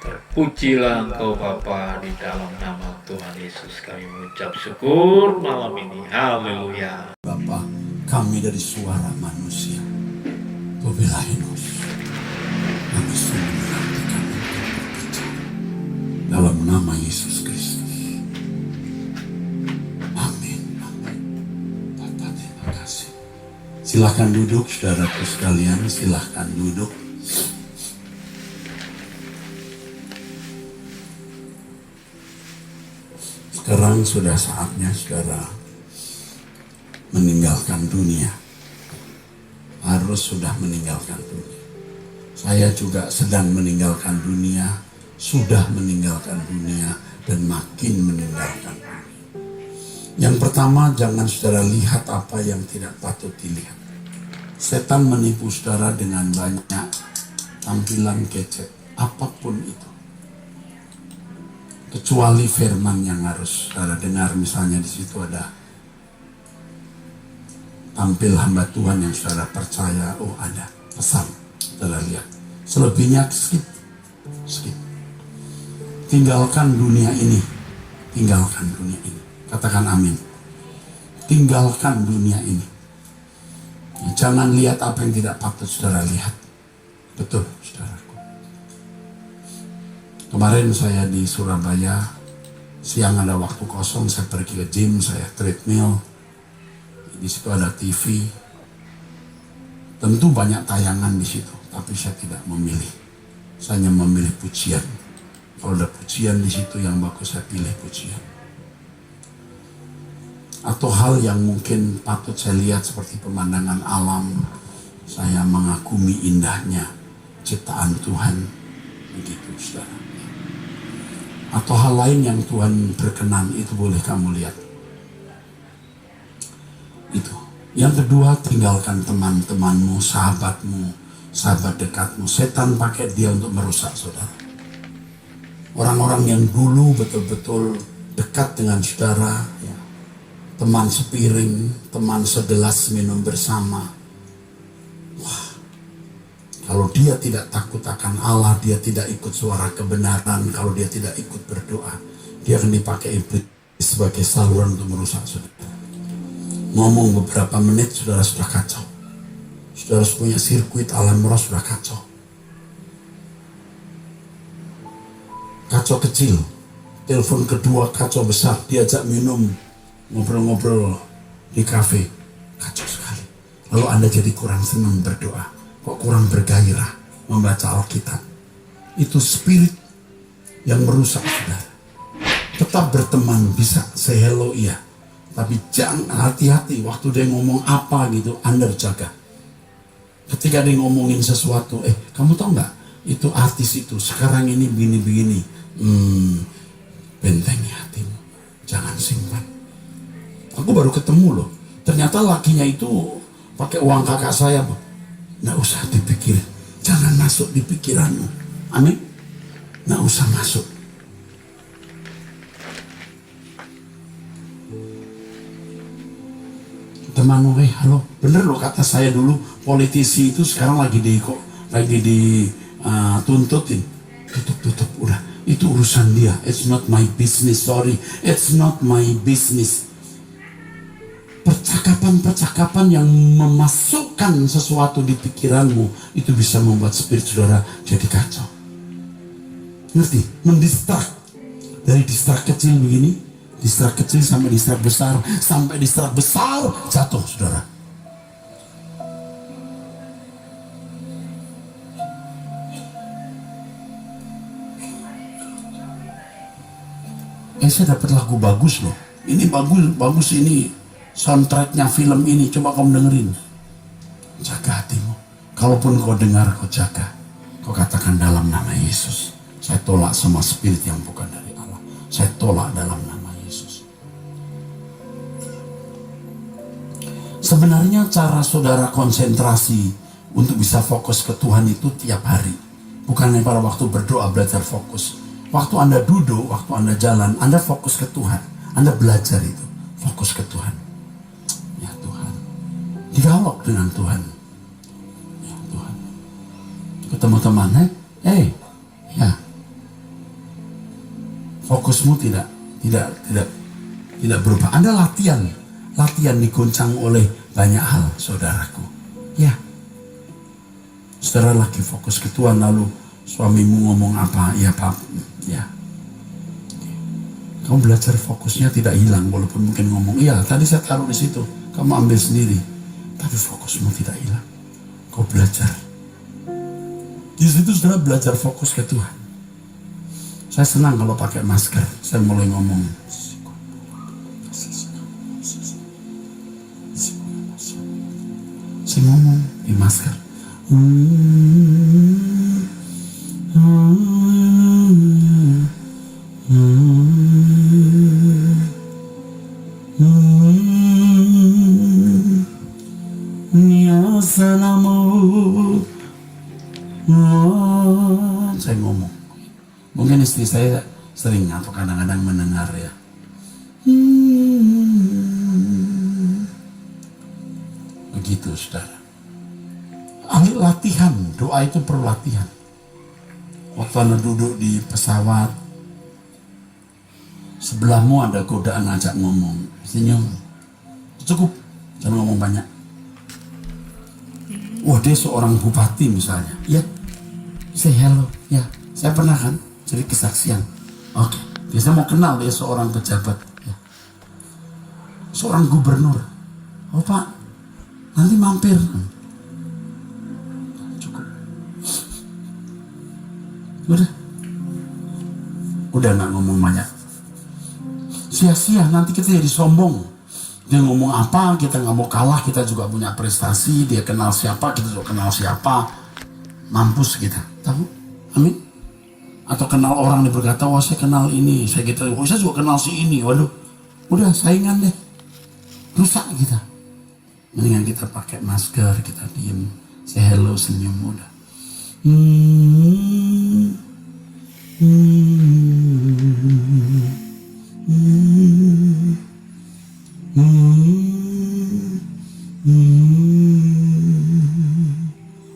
Terpujilah Engkau Bapa, di dalam nama Tuhan Yesus kami mengucap syukur malam ini. Haleluya. Bapa, kami dari suara manusia, Tobelahinos, kami sungguh menantikan Engkau bekerja. Dalam nama Yesus Kristus. Amin. Amin. Bapak, terima kasih. Silahkan duduk, saudaraku sekalian, silahkan duduk. Sekarang sudah saatnya saudara meninggalkan dunia. Harus sudah meninggalkan dunia. Saya juga sedang meninggalkan dunia, sudah meninggalkan dunia, dan makin meninggalkan dunia. Yang pertama, jangan saudara lihat apa yang tidak patut dilihat. Setan menipu saudara dengan banyak tampilan gadget, apapun itu. Kecuali firman yang harus saudara dengar, misalnya di situ ada tampil hamba Tuhan yang saudara percaya, oh ada pesan, saudara lihat. Selebihnya skip. Tinggalkan dunia ini, tinggalkan dunia ini. Katakan amin. Tinggalkan dunia ini. Jangan lihat apa yang tidak patut saudara lihat. Betul, saudaraku. Kemarin saya di Surabaya, siang ada waktu kosong, saya pergi ke gym, saya treadmill. Di situ ada TV. Tentu banyak tayangan di situ, tapi saya tidak memilih. Saya hanya memilih pujian. Kalau ada pujian di situ yang bagus, saya pilih pujian. Atau hal yang mungkin patut saya lihat seperti pemandangan alam, saya mengagumi indahnya ciptaan Tuhan. Begitu, saudara. Atau hal lain yang Tuhan berkenan, itu boleh kamu lihat. Itu. Yang kedua, tinggalkan teman-temanmu, sahabatmu, sahabat dekatmu. Setan pakai dia untuk merusak saudara. Orang-orang yang dulu betul-betul dekat dengan saudara, ya, teman sepiring, teman segelas minum bersama. Wah, kalau dia tidak takut akan Allah, dia tidak ikut suara kebenaran, kalau dia tidak ikut berdoa, dia akan dipakai iblis sebagai saluran untuk merusak saudara. Ngomong beberapa menit, saudara sudah kacau. Saudara punya sirkuit alam roh sudah kacau. Kacau kecil, telepon kedua kacau besar, diajak minum, ngobrol-ngobrol di kafe, kacau sekali. Lalu Anda jadi kurang senang berdoa, kok kurang bergairah membaca Alkitab. Itu spirit yang merusak saudara. Tetap berteman, bisa say hello, iya. Tapi jangan, hati-hati waktu dia ngomong apa gitu, Anda jaga. Ketika dia ngomongin sesuatu, kamu tahu nggak? Itu artis itu sekarang ini begini-begini. Bentengi hatimu, jangan simpan. Aku baru ketemu loh, ternyata lakinya itu pakai uang kakak saya. Nggak usah dipikirin, jangan masuk di pikiranmu. Amin. Nggak usah masuk. Temanmu, halo, bener loh kata saya dulu, politisi itu sekarang lagi dituntutin. Tutup, udah, itu urusan dia. It's not my business, sorry, it's not my business. Percakapan yang memasukkan sesuatu di pikiranmu itu bisa membuat spirit saudara jadi kacau. Ngerti? Mendistrak. Dari distrak kecil begini, distrak kecil sampai distrak besar, sampai distrak besar jatuh saudara. saya dapat lagu bagus loh. Ini bagus ini soundtracknya film ini. Coba kamu dengerin. Jaga hatimu. Kalaupun kau dengar, kau jaga. Kau katakan dalam nama Yesus. Saya tolak semua spirit yang bukan dari Allah. Saya tolak dalam nama Yesus. Sebenarnya cara saudara konsentrasi untuk bisa fokus ke Tuhan itu tiap hari. Bukannya pada waktu berdoa belajar fokus. Waktu Anda duduk, waktu Anda jalan, Anda fokus ke Tuhan. Anda belajar itu. Fokus ke Tuhan. Ya Tuhan. Dialog dengan Tuhan. Ya Tuhan. Ketemu teman, ya. Fokusmu tidak berubah. Anda latihan diguncang oleh banyak hal, saudaraku. Ya. Saudara lagi fokus ke Tuhan, lalu suamimu ngomong apa? Ya Pak, ya. Kamu belajar fokusnya tidak hilang, walaupun mungkin ngomong, iya tadi saya taruh di situ, kamu ambil sendiri. Tapi fokusmu tidak hilang. Kau belajar. Di situ saudara belajar fokus ke Tuhan. Saya senang kalau pakai masker. Saya mulai ngomong. Saya ngomong di masker. Saya ngomong. Mungkin istri saya sering atau kadang-kadang mendengar ya. Begitu saudara. Latihan, doa itu perlu latihan. Waktu Anda duduk di pesawat, sebelahmu ada godaan ajak ngomong, senyum. Cukup, jangan ngomong banyak. Wah, dia seorang bupati misalnya. Ya, say hello. Ya, saya pernah kan jadi kesaksian. Oke, biasanya mau kenal dia seorang pejabat. Ya. Seorang gubernur. Oh Pak, nanti mampir. Cukup. Udah nggak ngomong banyak. Sia-sia, nanti kita jadi sombong. Dia ngomong apa, kita nggak mau kalah, kita juga punya prestasi. Dia kenal siapa, kita juga kenal siapa. Mampus kita, tahu? Amin. Atau kenal orang, dia berkata, wah saya kenal ini, saya gitu, saya juga kenal si ini. Waduh, udah saingan deh, rusak kita. Mendingan kita pakai masker, kita diem, say hello, senyum, udah.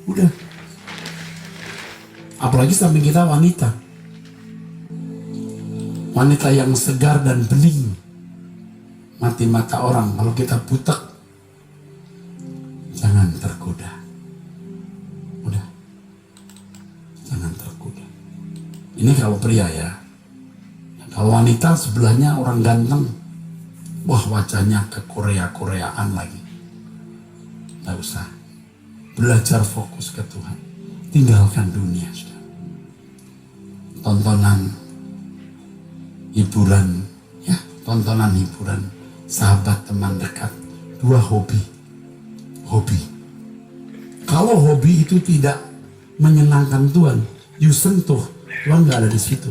Udah. Apalagi samping kita wanita yang segar dan bening, mati mata orang. Kalau kita butek, jangan tergoda. Udah, jangan tergoda. Ini kalau pria ya. Kalau wanita sebelahnya orang ganteng, wah wajahnya ke Korea-Koreaan lagi. Gak usah. Belajar fokus ke Tuhan. Tinggalkan dunia, sudah. Tontonan, hiburan, ya, tontonan hiburan, sahabat, teman dekat, dua hobi. Kalau hobi itu tidak menyenangkan Tuhan, you sentuh, Tuhan nggak ada di situ.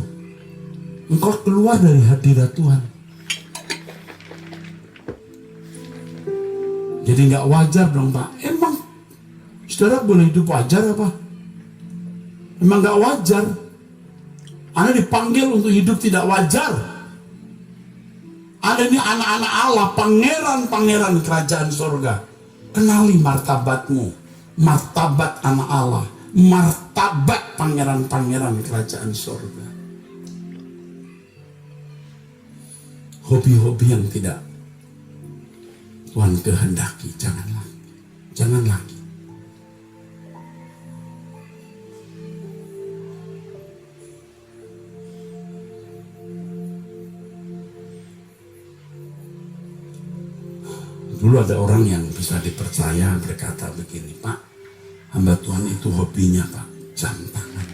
Engkau keluar dari hadirat Tuhan. Jadi nggak wajar dong Pak. Emang saudara boleh hidup wajar apa? Emang nggak wajar. Anda dipanggil untuk hidup tidak wajar. Ada ini anak-anak Allah, pangeran-pangeran kerajaan surga. Kenali martabatmu, martabat anak Allah, martabat pangeran-pangeran kerajaan surga. Hobi-hobi yang tidak Tuhan kehendaki, jangan lagi. Dulu ada orang yang bisa dipercaya berkata begini, Pak, hamba Tuhan itu hobinya Pak, jam tangan.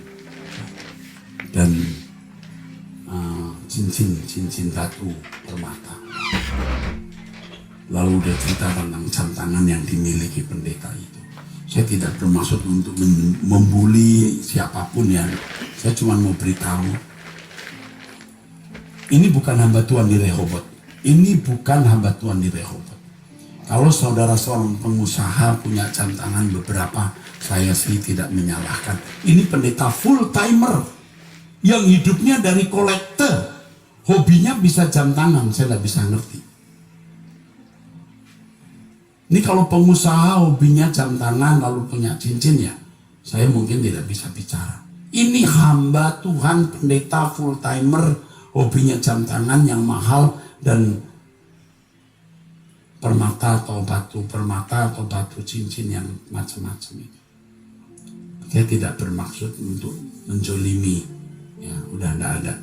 Dan cincin batu permata. Lalu dia cerita tentang jam tangan yang dimiliki pendeta itu. Saya tidak bermaksud untuk membuli siapapun ya. Saya cuma mau beritahu. Ini bukan hamba Tuhan di Rehoboth. Ini bukan hamba Tuhan di Rehoboth. Kalau saudara seorang pengusaha punya jam tangan beberapa, saya sih tidak menyalahkan. Ini pendeta full timer yang hidupnya dari kolektor. Hobinya bisa jam tangan, saya tidak bisa ngerti. Ini kalau pengusaha hobinya jam tangan lalu punya cincin ya, saya mungkin tidak bisa bicara. Ini hamba Tuhan pendeta full timer hobinya jam tangan yang mahal dan permata atau batu cincin yang macam-macam itu. Saya tidak bermaksud untuk menjolimi, ya udah nggak ada,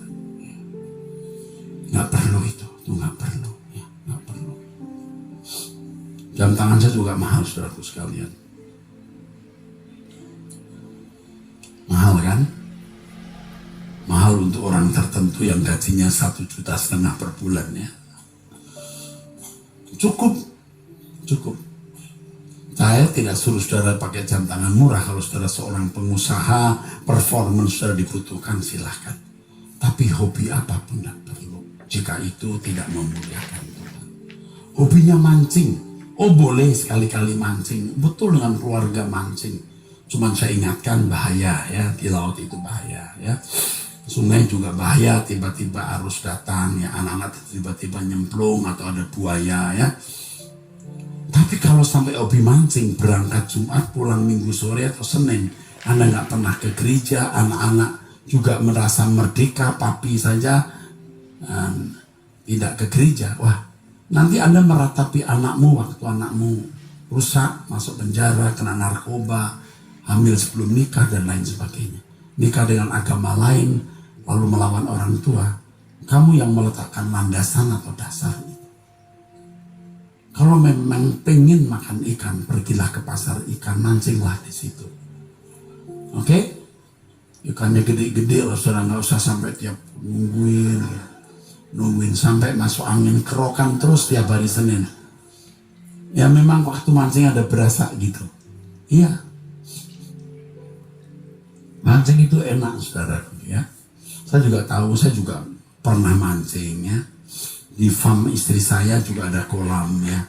nggak perlu itu nggak perlu, ya nggak perlu. Jam tangan saya juga mahal, saudaraku sekalian. Mahal kan? Mahal untuk orang tertentu yang gajinya 1,5 juta per bulan ya. Cukup. Saya tidak suruh saudara pakai jam tangan murah. Kalau saudara seorang pengusaha, performance saudara dibutuhkan, silahkan. Tapi hobi apapun tidak perlu, jika itu tidak memuliakan Tuhan. Hobinya mancing. Oh boleh sekali-kali mancing, betul dengan keluarga mancing. Cuman saya ingatkan bahaya ya, di laut itu bahaya ya. Sungai juga bahaya, tiba-tiba arus datang ya, anak-anak tiba-tiba nyemplung atau ada buaya ya. Tapi kalau sampai hobi mancing, berangkat Jumat, pulang Minggu sore atau Senin, Anda nggak pernah ke gereja, anak-anak juga merasa merdeka, papi saja tidak ke gereja, wah. Nanti Anda meratapi anakmu waktu anakmu rusak, masuk penjara, kena narkoba, hamil sebelum nikah dan lain sebagainya. Nikah dengan agama lain, lalu melawan orang tua. Kamu yang meletakkan landasan atau dasar itu. Kalau memang pengen makan ikan, pergilah ke pasar ikan, mancinglah di situ. Oke? Ikannya gede-gede loh, saudara, nggak usah sampai tiap nungguin sampai masuk angin, kerokan terus tiap hari Senin. Ya memang waktu mancing ada berasa gitu. Iya. Mancing itu enak saudara ya. Saya juga tahu, saya juga pernah mancing ya. Di farm istri saya juga ada kolam ya.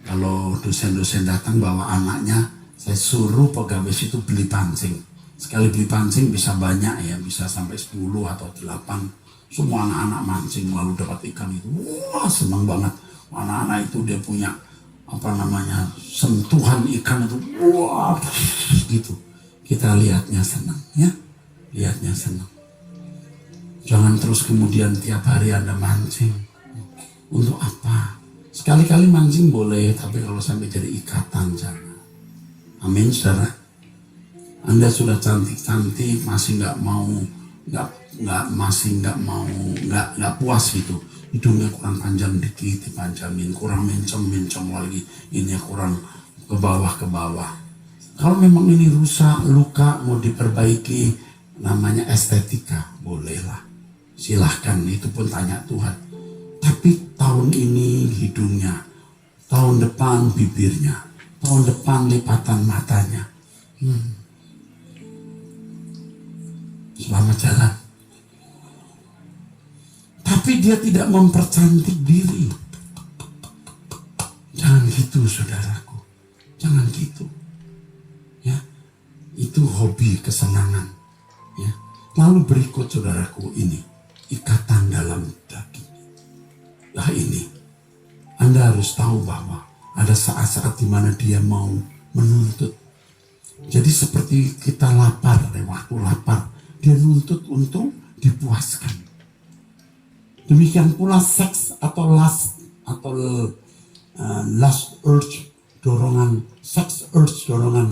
Kalau dosen-dosen datang bawa anaknya, saya suruh pegawai situ beli pancing. Sekali beli pancing bisa banyak ya, bisa sampai 10 atau 8. Semua anak-anak mancing lalu dapat ikan itu, wah senang banget. Anak-anak itu dia punya sentuhan ikan itu, wah gitu. Kita lihatnya senang ya, lihatnya senang. Jangan terus kemudian tiap hari Anda mancing. Untuk apa? Sekali-kali mancing boleh, tapi kalau sampai jadi ikatan jangan. Amin saudara. Anda sudah cantik-cantik masih nggak puas gitu, hidungnya kurang panjang dikit dipanjangin, kurang mencong lagi, ini kurang ke bawah. Kalau memang ini rusak, luka, mau diperbaiki, namanya estetika, bolehlah, silahkan, itu pun tanya Tuhan. Tapi tahun ini hidungnya, tahun depan bibirnya, tahun depan lipatan matanya, selamat jalan. Tapi dia tidak mempercantik diri. Jangan gitu saudaraku. Jangan gitu. Ya. Itu hobi kesenangan. Ya. Lalu berikut saudaraku ini. Ikatan dalam daging. Nah ini. Anda harus tahu bahwa ada saat-saat di mana dia mau menuntut. Jadi seperti kita lapar, waktu lapar. Dia nuntut untuk dipuaskan. Demikian pula seks atau lust atau lust urge, dorongan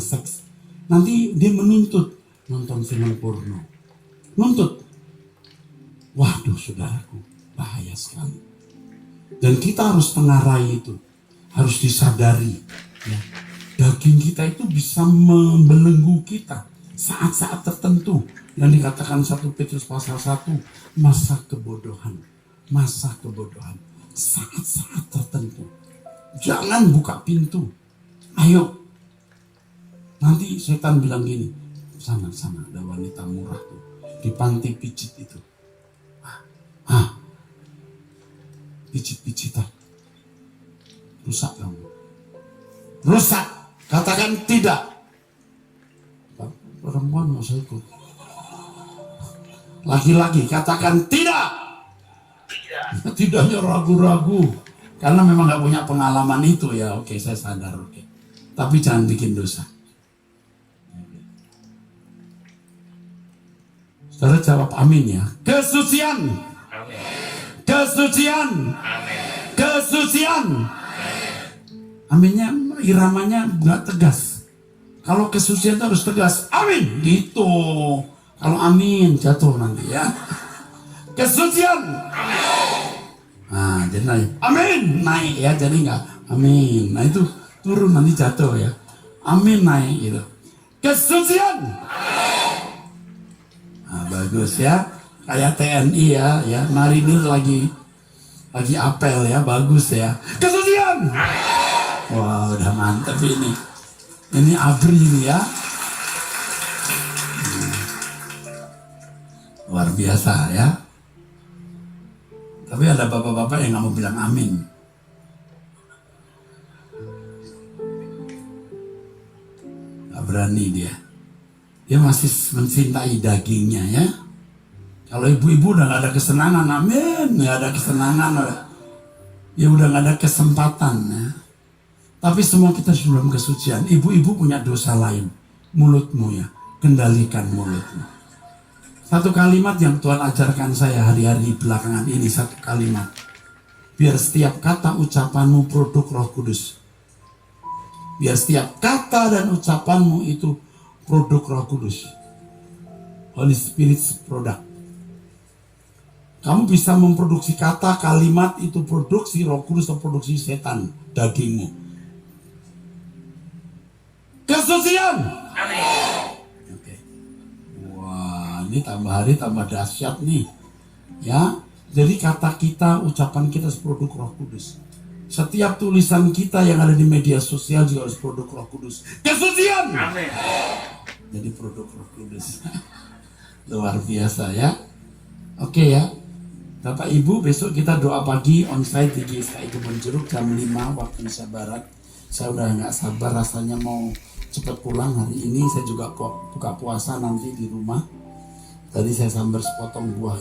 seks. Nanti dia menuntut nonton film porno. Nuntut. Waduh saudaraku, bahaya sekali. Dan kita harus tengarai itu. Harus disadari. Ya. Daging kita itu bisa membelenggu kita. Saat-saat tertentu. yang dikatakan 1 Petrus pasal 1, masa kebodohan. Masa kebodohan. Saat-saat tertentu. Jangan buka pintu. Ayo. Nanti setan bilang gini, sana ada wanita murah tuh di panti pijit itu. Pijit-pijitan. Rusak kamu. Rusak. Katakan tidak. Perempuan mau saya ikut. Laki-laki katakan tidak. Tidaknya ragu-ragu. Karena memang gak punya pengalaman itu ya. Oke, saya sadar. Oke. Tapi jangan bikin dosa. Saudara jawab amin ya. Kesucian. Amin. Kesucian. Amin. Kesucian. Aminnya iramanya nggak tegas. Kalau kesucian itu harus tegas. Amin. Gitu. Kalau amin jatuh nanti ya. Kesucian. Nah jadi naik. Amin naik ya. Jadi nggak amin. Nah itu turun nanti jatuh ya. Amin naik gitu. Kesucian. Nah, bagus ya. Kayak TNI ya. Marinir lagi apel ya. Bagus ya. Kesucian. Wah udah mantep ini. Ini ABRI ini ya. Luar biasa ya. Tapi ada bapak-bapak yang gak mau bilang amin. Gak berani dia. Dia masih mencintai dagingnya ya. Kalau ibu-ibu udah gak ada kesenangan, amin. Gak ada kesenangan. Ya udah gak ada kesempatan ya. Tapi semua kita sebelum kesucian. Ibu-ibu punya dosa lain. Mulutmu ya. Kendalikan mulutmu. Satu kalimat yang Tuhan ajarkan saya hari-hari belakangan ini. Satu kalimat. Biar setiap kata ucapanmu produk Roh Kudus. Biar setiap kata dan ucapanmu itu produk Roh Kudus. Holy Spirit's product. Kamu bisa memproduksi kata, kalimat itu produksi Roh Kudus atau produksi setan, dagingmu. Kesucian. Oke. Wah, ini tambah hari tambah dahsyat nih. Ya. Jadi kata kita, ucapan kita produk Roh Kudus. Setiap tulisan kita yang ada di media sosial juga harus produk Roh Kudus. Kesucian. Amin. Jadi produk Roh Kudus. Luar biasa ya. Oke ya. Bapak Ibu, besok kita doa pagi onsite di GSKI Kebon Jeruk jam 5 waktu Indonesia Barat. Saya udah nggak sabar rasanya mau cepat pulang hari ini. Saya juga buka puasa nanti di rumah. Tadi saya sambar sepotong buah.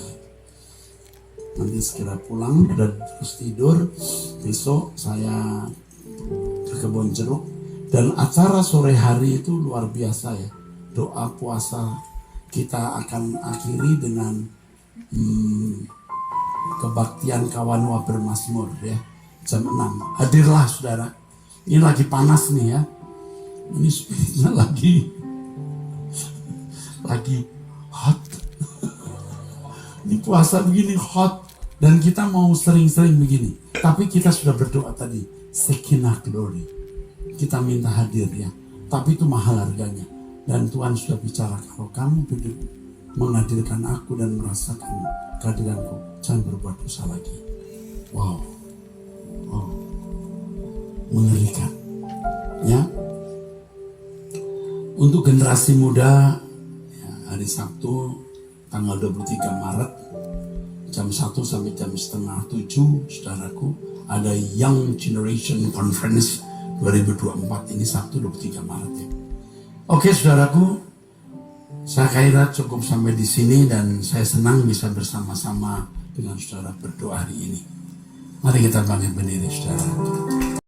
Nanti segera pulang dan terus tidur. Besok saya ke Kebon Jeruk. Dan acara sore hari itu luar biasa ya. Doa puasa kita akan akhiri dengan kebaktian kawanwa bermazmur ya. Jam 6. Hadirlah saudara. Ini lagi panas nih ya. Ini spiritnya lagi hot. Ini puasa begini hot. Dan kita mau sering-sering begini. Tapi kita sudah berdoa tadi. Shekinah glory. Kita minta hadir ya. Tapi itu mahal harganya. Dan Tuhan sudah bicara. Kalau kamu menghadirkan aku dan merasakan kehadiranku, jangan berbuat dosa lagi. Wow. Mengerikan. Ya. Untuk generasi muda, ya, hari Sabtu tanggal 23 Maret jam 1 sampai jam setengah 7, saudaraku, ada Young Generation Conference 2024. Ini Sabtu 23 Maret ya. Oke saudaraku, saya kira cukup sampai di sini dan saya senang bisa bersama-sama dengan saudara berdoa hari ini. Mari kita bangkit berdiri saudara.